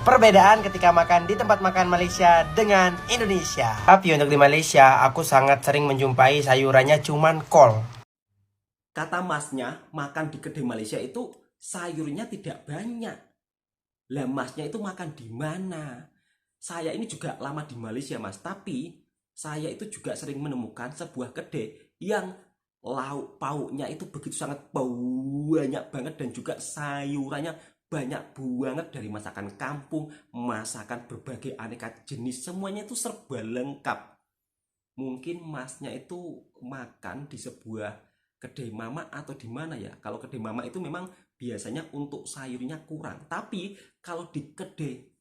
Perbedaan ketika makan di tempat makan Malaysia dengan Indonesia. Tapi untuk di Malaysia, aku sangat sering menjumpai sayurannya cuman kol. Kata masnya, makan di kedai Malaysia itu sayurnya tidak banyak. Lah masnya itu makan di mana? Saya ini juga lama di Malaysia mas, tapi saya itu juga sering menemukan sebuah kedai yang lauk pauknya itu begitu sangat banyak banget dan juga sayurannya banyak banget dari masakan kampung, masakan berbagai aneka jenis, semuanya itu serba lengkap. Mungkin masnya itu makan di sebuah kedai mama atau di mana ya? Kalau kedai mama itu memang biasanya untuk sayurnya kurang. Tapi kalau di kedai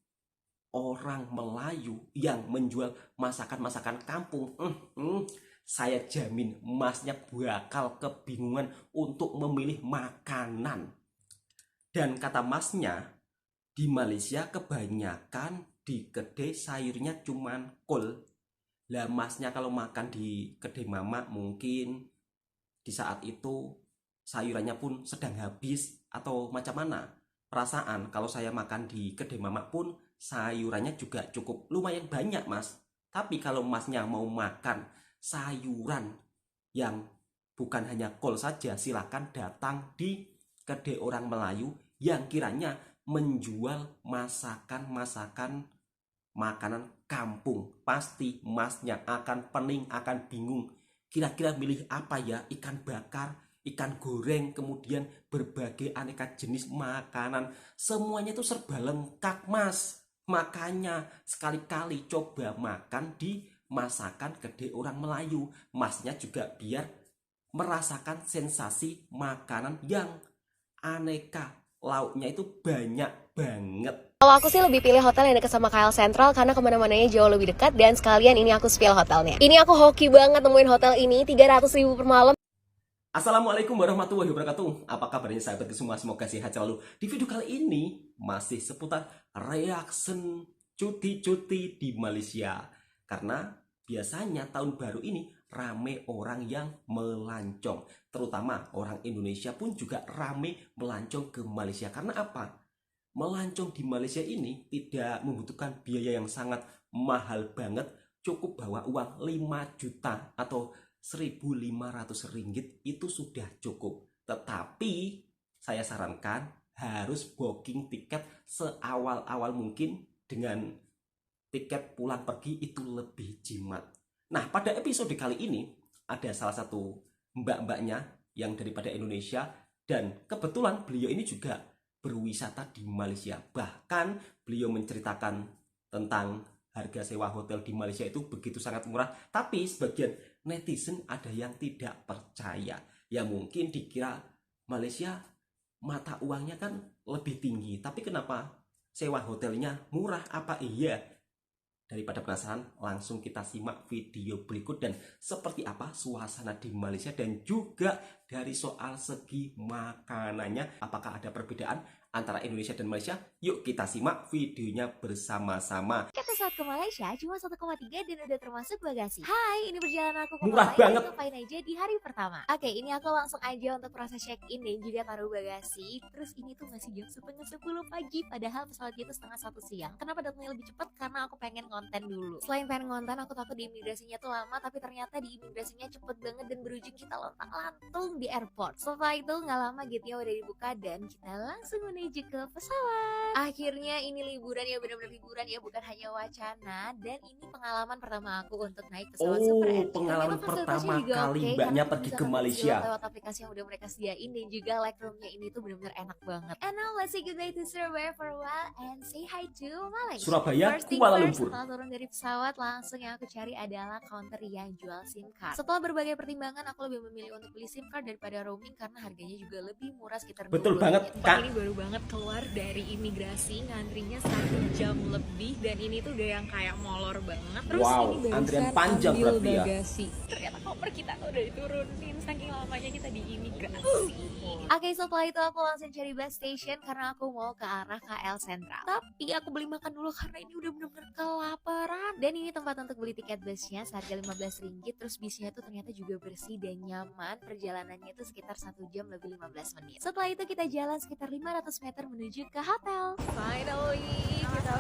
orang Melayu yang menjual masakan-masakan kampung, saya jamin masnya bakal kebingungan untuk memilih makanan. Dan kata masnya, di Malaysia kebanyakan di kedai sayurnya cuman kol. Lah masnya kalau makan di kedai mama mungkin di saat itu sayurannya pun sedang habis atau macam mana. Perasaan kalau saya makan di kedai mama pun sayurannya juga cukup lumayan banyak mas. Tapi kalau masnya mau makan sayuran yang bukan hanya kol saja, silakan datang di kedai orang Melayu yang kiranya menjual masakan-masakan makanan kampung. Pasti masnya akan pening, akan bingung. Kira-kira milih apa ya? Ikan bakar, ikan goreng, kemudian berbagai aneka jenis makanan. Semuanya itu serba lengkap mas. Makanya sekali-kali coba makan di masakan kedai orang Melayu. Masnya juga biar merasakan sensasi makanan yang aneka. Lauknya itu banyak banget. Kalau aku sih lebih pilih hotel yang dekat sama KL Sentral karena kemana-mananya jauh lebih dekat dan sekalian ini aku spill hotelnya. Ini aku hoki banget nemuin hotel ini, 300.000 per malam. Assalamualaikum warahmatullahi wabarakatuh. Apa kabarnya sahabat semua? Semoga sehat selalu. Di video kali ini masih seputar reaction cuti-cuti di Malaysia. Karena biasanya tahun baru ini rame orang yang melancong. Terutama orang Indonesia pun juga rame melancong ke Malaysia. Karena apa? Melancong di Malaysia ini tidak membutuhkan biaya yang sangat mahal banget. Cukup bawa uang 5 juta atau 1.500 ringgit itu sudah cukup. Tetapi saya sarankan harus booking tiket seawal-awal mungkin. Dengan tiket pulang pergi itu lebih jimat. Nah pada episode kali ini ada salah satu mbak-mbaknya yang daripada Indonesia. Dan kebetulan beliau ini juga berwisata di Malaysia. Bahkan beliau menceritakan tentang harga sewa hotel di Malaysia itu begitu sangat murah. Tapi sebagian netizen ada yang tidak percaya. Ya mungkin dikira Malaysia mata uangnya kan lebih tinggi. Tapi kenapa sewa hotelnya murah? Apa iya? Daripada penasaran, langsung kita simak video berikut dan seperti apa suasana di Malaysia dan juga dari soal segi makanannya. Apakah ada perbedaan antara Indonesia dan Malaysia? Yuk kita simak videonya bersama-sama. Kita saat ke Malaysia cuma 1,3 dan udah termasuk bagasi. Hai, ini perjalanan aku ke Murah Malaysia. banget. Ngapain aja di hari pertama? Oke, ini aku langsung aja untuk proses check-in dan juga taruh bagasi. Terus ini tuh masih jam setengah 10 pagi, padahal pesawatnya itu setengah 1 siang. Kenapa datangnya lebih cepat? Karena aku pengen konten dulu. Selain pengen konten, aku takut di imigrasinya tuh lama, tapi ternyata di imigrasinya cepet banget dan berujung kita lontak-lantung di airport. Setelah itu nggak lama gate-nya udah dibuka dan kita langsung menuju ke pesawat. Akhirnya ini liburan ya, benar-benar liburan ya, bukan hanya wacana. Dan ini pengalaman pertama aku untuk naik pesawat Super Air. Pengalaman pertama kali mbaknya pergi ke Malaysia. Lewat aplikasi yang udah mereka sediain dan juga Lightroom-nya ini tuh benar-benar enak banget. And now let's say goodbye to Surabaya for a while and say hi to Malaysia. Surabaya, First thing Kuala first, Lumpur. setelah turun dari pesawat, langsung yang aku cari adalah counter yang jual SIM card. Setelah berbagai pertimbangan, aku lebih memilih untuk beli SIM card daripada roaming karena harganya juga lebih murah, sekitar Betul 20 banget, ringgit. Kak. Ini baru banget keluar dari imigrasi, ngantrinya 1 jam lebih dan ini tuh udah yang kayak molor banget. Terus Wow, ini barusan antrian panjang ambil berarti ya. bagasi. Ternyata koper kita tuh udah diturunin saking lamanya kita di imigrasi. Oke, setelah itu aku langsung cari bus station karena aku mau ke arah KL Sentral. Tapi aku beli makan dulu karena ini udah bener-bener kelaparan. Dan ini tempat untuk beli tiket busnya seharga 15 ringgit. Terus bisnya tuh ternyata juga bersih dan nyaman. Perjalanannya itu sekitar 1 jam lebih 15 menit. Setelah itu kita jalan sekitar 500 meter menuju ke hotel. Finally, kita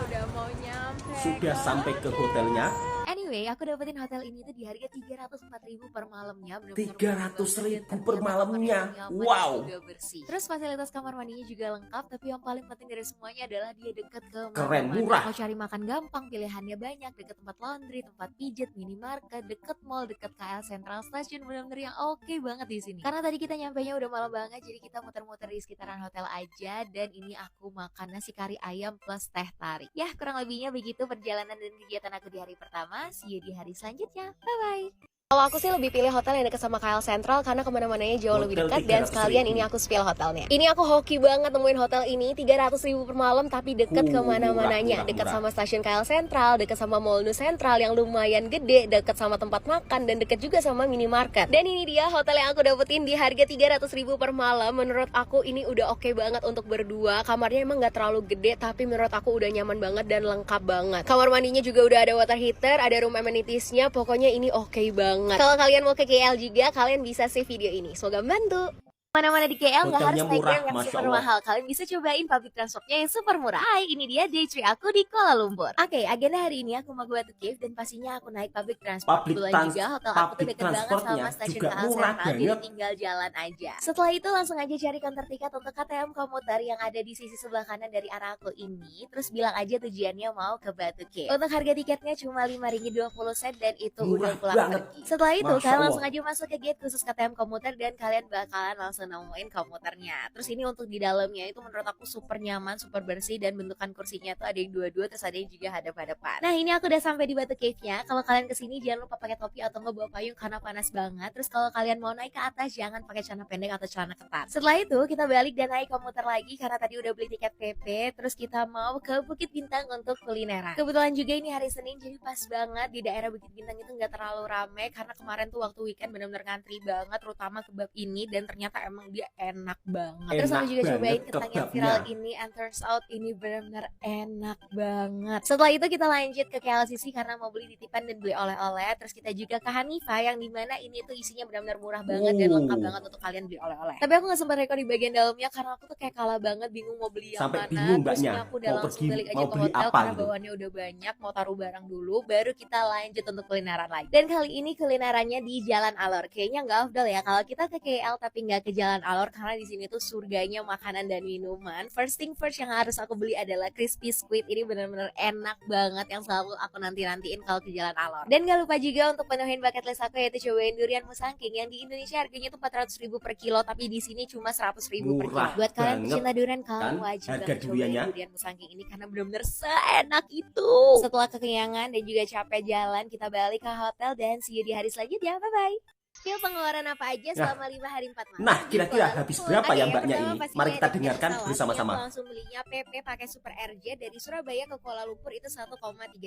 sudah sampai ke hotelnya. Anyway, aku dapetin hotel ini tuh di harga 304.000 per malamnya. 300.000 per malamnya. Wow. Juga bersih. Terus fasilitas kamar mandinya juga lengkap, tapi yang paling penting dari semuanya adalah dia deket ke Keren, mana-mana. murah. Mau cari makan gampang, pilihannya banyak, deket tempat laundry, tempat pijet, minimarket, deket mall, deket KL Central Station, bener-bener yang oke banget di sini. Karena tadi kita nyampainya udah malam banget, jadi kita muter-muter di sekitaran hotel aja, dan ini aku makan nasi kari ayam plus teh tarik. Ya, kurang lebihnya begitu perjalanan dan kegiatan aku di hari pertama. See you di hari selanjutnya. Bye-bye. Kalau aku sih lebih pilih hotel yang dekat sama KL Central karena kemana-mananya jauh lebih dekat, dan sekalian ini aku spill hotelnya. Ini aku hoki banget nemuin hotel ini 300.000 per malam tapi dekat kemana-mananya, dekat sama stasiun KL Central, dekat sama Mall Nu Central yang lumayan gede, dekat sama tempat makan, dan dekat juga sama minimarket. Dan ini dia hotel yang aku dapetin di harga 300.000 per malam. Menurut aku ini udah oke banget untuk berdua. Kamarnya emang gak terlalu gede tapi menurut aku udah nyaman banget dan lengkap banget. Kamar mandinya juga udah ada water heater, ada room amenities-nya, pokoknya ini oke banget. Kalau kalian mau ke KL juga, kalian bisa save video ini. Semoga membantu. Mana-mana di KL nggak harus Hotelnya naik murah, Grab yang Masya super Allah. mahal. Kalian bisa cobain public transportnya yang super murah. Hai, ini dia day 3 aku di Kuala Lumpur. Oke, agenda hari ini aku mau ke Batu Cave dan pastinya aku naik public transport. Kebetulan juga hotel aku tuh deket banget sama stasiun juga KL murah Central, jadi banget. tinggal jalan aja. Setelah itu langsung aja cari counter tiket untuk KTM komuter yang ada di sisi sebelah kanan dari arah aku ini. Terus bilang aja tujuannya mau ke Batu Cave. Untuk harga tiketnya cuma Rp5.20 dan itu Murah udah pulang banget. pergi. Setelah itu Masya kalian Allah. langsung aja masuk ke gate khusus KTM komuter dan kalian bakalan langsung nemuin komuternya. Terus ini untuk di dalamnya itu menurut aku super nyaman, super bersih, dan bentukan kursinya tuh ada yang dua-dua, terus ada yang juga hadap-hadapan. Nah, ini aku udah sampai di Batu Cave-nya. Kalau kalian kesini jangan lupa pakai topi atau nggak bawa payung karena panas banget. Terus kalau kalian mau naik ke atas jangan pakai celana pendek atau celana ketat. Setelah itu kita balik dan naik komuter lagi karena tadi udah beli tiket PP. Terus kita mau ke Bukit Bintang untuk kulineran. Kebetulan juga ini hari Senin jadi pas banget di daerah Bukit Bintang itu nggak terlalu rame karena kemarin tuh waktu weekend benar-benar ngantri banget, terutama kebab ini, dan ternyata emang dia enak banget. Terus aku juga cobain kentang yang viral ini, and turns out ini benar-benar enak banget. Setelah itu kita lanjut ke KLCC karena mau beli titipan dan beli oleh-oleh. Terus kita juga ke Hanifa yang dimana ini tuh isinya benar-benar murah banget dan lengkap banget untuk kalian beli oleh-oleh. Tapi aku nggak sempat rekor di bagian dalamnya karena aku tuh kayak kalah banget, bingung mau beli yang Sampai mana. bingung Terus mbaknya, aku udah mau langsung pergi, balik aja mau ke beli hotel apa karena gitu. bawaannya udah banyak, mau taruh barang dulu, baru kita lanjut untuk kulineran lagi. Dan kali ini kulinerannya di Jalan Alor. Kayaknya nggak afdal ya kalau kita ke KL tapi nggak ke Jalan Alor karena di sini tuh surganya makanan dan minuman. First thing first yang harus aku beli adalah crispy squid. Ini benar-benar enak banget yang selalu aku nanti-nantiin kalau ke Jalan Alor. Dan gak lupa juga untuk penuhin bucket list aku, yaitu cobain durian Musangking yang di Indonesia harganya tuh 400.000 per kilo, tapi di sini cuma 100.000 per kilo. Murah Buat kalian banget, pecinta durian, kan? kalian wajib Harga banget cobain duriannya. durian Musangking ini karena benar-benar seenak itu. Setelah kekenyangan dan juga capek jalan, kita balik ke hotel dan see you di hari selanjutnya. Bye-bye. Spill pengeluaran apa aja selama 5 hari 4 malam. Nah, di kira-kira Kuala habis Lumpur? berapa Oke, ya yang mbaknya pertama ini? pastinya Mari kita ada tiket dengarkan pesawat. bersama-sama. Ini aku langsung belinya PP pakai Super RJ dari Surabaya ke Kuala Lumpur itu 1,3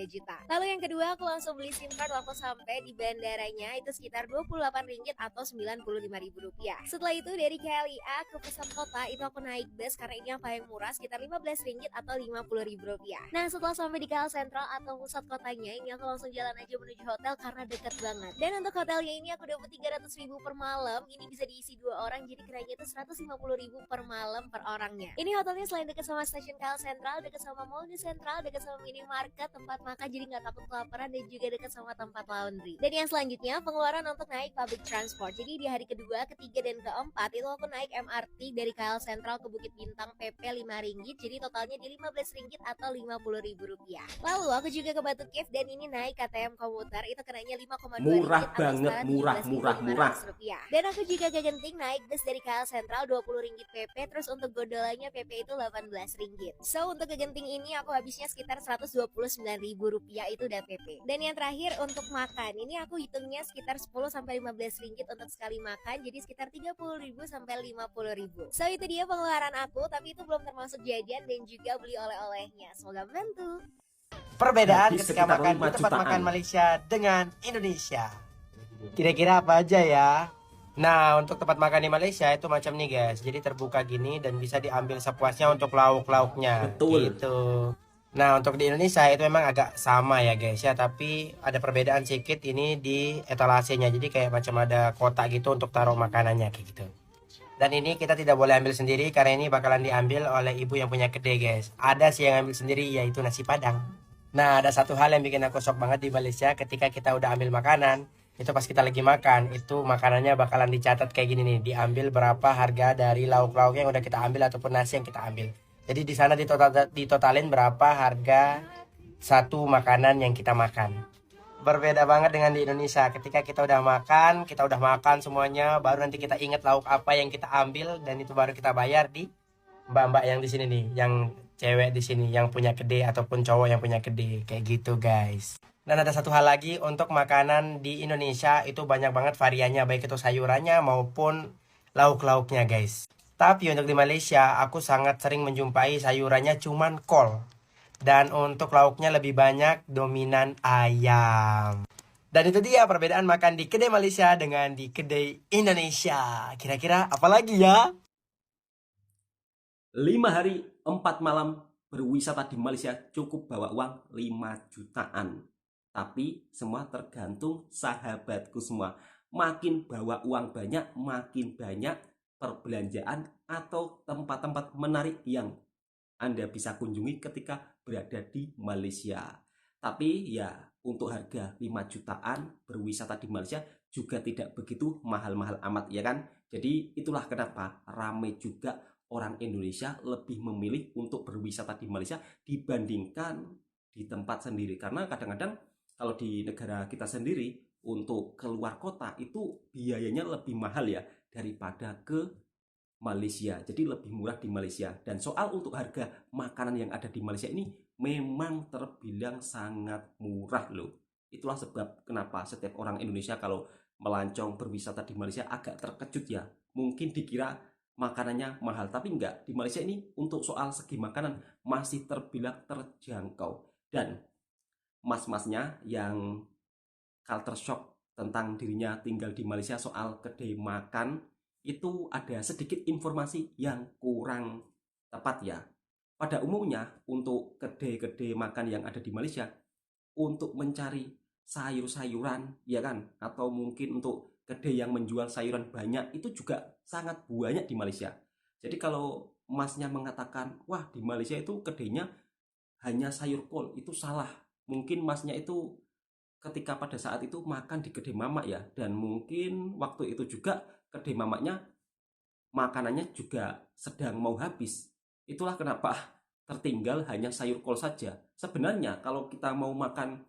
juta. Lalu yang kedua aku langsung beli SIM card waktu sampai di bandaranya itu sekitar Rp28 atau Rp95.000. Setelah itu dari KLIA ke pusat kota itu aku naik bus karena ini yang paling murah sekitar Rp15 atau Rp50.000. Nah, setelah sampai di KL Central atau pusat kotanya ini aku langsung jalan aja menuju hotel karena dekat banget. Dan untuk hotelnya ini aku dapat 300.000 per malam. Ini bisa diisi 2 orang, jadi kiranya itu 150.000 per malam per orangnya. Ini hotelnya selain dekat sama stasiun KL Central, dekat sama Mall Nu Central, dekat sama minimarket, tempat makan jadi nggak takut kelaparan, dan juga dekat sama tempat laundry. Dan yang selanjutnya pengeluaran untuk naik public transport. Jadi di hari kedua, ketiga, dan keempat itu aku naik MRT dari KL Central ke Bukit Bintang PP Rp5, jadi totalnya di Rp15 atau Rp50.000. Lalu aku juga ke Batu Cave dan ini naik KTM komuter itu kenanya Rp5,2 Murah atau banget, setara murah. Rp17.500. Dan aku juga ke Genting naik bus dari KL Central Rp20 PP, terus untuk gondolanya PP itu Rp18. So untuk ke Genting ini aku habisnya sekitar Rp129.000 itu udah PP. Dan yang terakhir untuk makan, ini aku hitungnya sekitar Rp10-15 untuk sekali makan, jadi sekitar Rp30.000 sampai Rp50.000. So itu dia pengeluaran aku, tapi itu belum termasuk jajan dan juga beli oleh-olehnya. Semoga membantu. Perbedaan Habis ketika sekitar makan di 5 tempat jutaan. makan Malaysia dengan Indonesia. Kira-kira apa aja ya? Nah, untuk tempat makan di Malaysia itu macam nih guys. Jadi terbuka gini dan bisa diambil sepuasnya untuk lauk-lauknya. Betul. Gitu. Nah, untuk di Indonesia itu memang agak sama ya guys ya, tapi ada perbedaan sedikit ini di etalasenya. Jadi kayak macam ada kotak gitu untuk taruh makanannya kayak gitu. Dan ini kita tidak boleh ambil sendiri karena ini bakalan diambil oleh ibu yang punya kedai guys. Ada sih yang ambil sendiri, yaitu nasi padang. Nah, ada satu hal yang bikin aku shock banget di Malaysia ketika kita udah ambil makanan. Itu pas kita lagi makan, itu makanannya bakalan dicatat kayak gini nih. Diambil berapa harga dari lauk-lauk yang udah kita ambil ataupun nasi yang kita ambil. Jadi di sana ditotalin berapa harga satu makanan yang kita makan. Berbeda banget dengan di Indonesia. Ketika kita udah makan semuanya, baru nanti kita ingat lauk apa yang kita ambil dan itu baru kita bayar di mbak-mbak yang di sini nih, yang cewek di sini yang punya kedai ataupun cowok yang punya kedai kayak gitu, guys. Dan ada satu hal lagi untuk makanan di Indonesia itu banyak banget variannya baik itu sayurannya maupun lauk-lauknya, guys. Tapi untuk di Malaysia aku sangat sering menjumpai sayurannya cuman kol. Dan untuk lauknya lebih banyak dominan ayam. Dan itu dia perbedaan makan di kedai Malaysia dengan di kedai Indonesia. Kira-kira apa lagi ya? 5 hari 4 malam berwisata di Malaysia cukup bawa uang 5 jutaan. Tapi semua tergantung sahabatku semua. Makin bawa uang banyak, makin banyak perbelanjaan atau tempat-tempat menarik yang Anda bisa kunjungi ketika berada di Malaysia. Tapi ya untuk harga 5 jutaan berwisata di Malaysia juga tidak begitu mahal-mahal amat ya kan. Jadi itulah kenapa ramai juga orang Indonesia lebih memilih untuk berwisata di Malaysia dibandingkan di tempat sendiri. Karena kadang-kadang kalau di negara kita sendiri untuk keluar kota itu biayanya lebih mahal ya daripada ke Malaysia. Jadi lebih murah di Malaysia. Dan soal untuk harga makanan yang ada di Malaysia ini memang terbilang sangat murah loh. Itulah sebab kenapa setiap orang Indonesia kalau melancong berwisata di Malaysia agak terkejut ya. Mungkin dikira makanannya mahal, tapi enggak. Di Malaysia ini untuk soal segi makanan masih terbilang terjangkau. Dan mas-masnya yang culture shock tentang dirinya tinggal di Malaysia soal kedai makan itu ada sedikit informasi yang kurang tepat ya. Pada umumnya untuk kedai-kedai makan yang ada di Malaysia untuk mencari sayur-sayuran ya kan, atau mungkin untuk kedai yang menjual sayuran banyak itu juga sangat banyak di Malaysia. Jadi kalau masnya mengatakan wah di Malaysia itu kedainya hanya sayur kol, itu salah. Mungkin masnya itu ketika pada saat itu makan di kedai mamak ya, dan mungkin waktu itu juga kedai mamaknya makanannya juga sedang mau habis. Itulah kenapa tertinggal hanya sayur kol saja. Sebenarnya kalau kita mau makan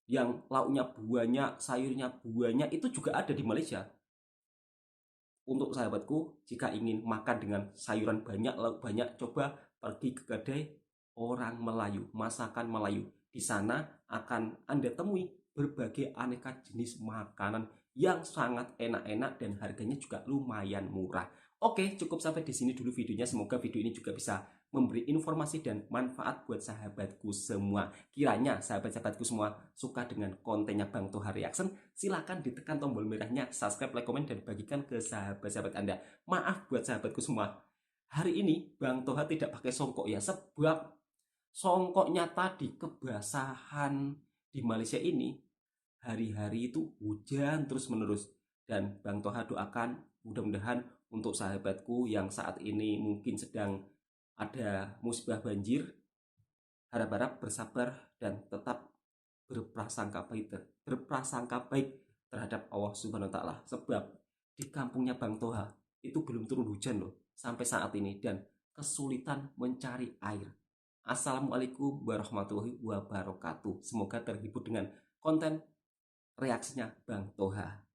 yang lauknya banyak, sayurnya banyak, itu juga ada di Malaysia. Untuk sahabatku, jika ingin makan dengan sayuran banyak, lauk banyak, coba pergi ke kedai orang Melayu, masakan Melayu. Di sana akan Anda temui berbagai aneka jenis makanan yang sangat enak-enak dan harganya juga lumayan murah. Oke, cukup sampai di sini dulu videonya. Semoga video ini juga bisa memberi informasi dan manfaat buat sahabatku semua. Kiranya sahabat-sahabatku semua suka dengan kontennya Bang Toha Reaction, silakan ditekan tombol merahnya, subscribe, like, komen, dan bagikan ke sahabat-sahabat Anda. Maaf buat sahabatku semua, hari ini Bang Toha tidak pakai songkok ya, sebab songkoknya tadi kebasahan di Malaysia ini hari-hari itu hujan terus menerus. Dan Bang Toha doakan mudah-mudahan untuk sahabatku yang saat ini mungkin sedang ada musibah banjir, harap-harap bersabar dan tetap berprasangka baik terhadap Allah Subhanahu wa taala, sebab di kampungnya Bang Toha itu belum turun hujan loh sampai saat ini dan kesulitan mencari air. Assalamualaikum warahmatullahi wabarakatuh. Semoga terhibur dengan konten reaksinya Bang Toha.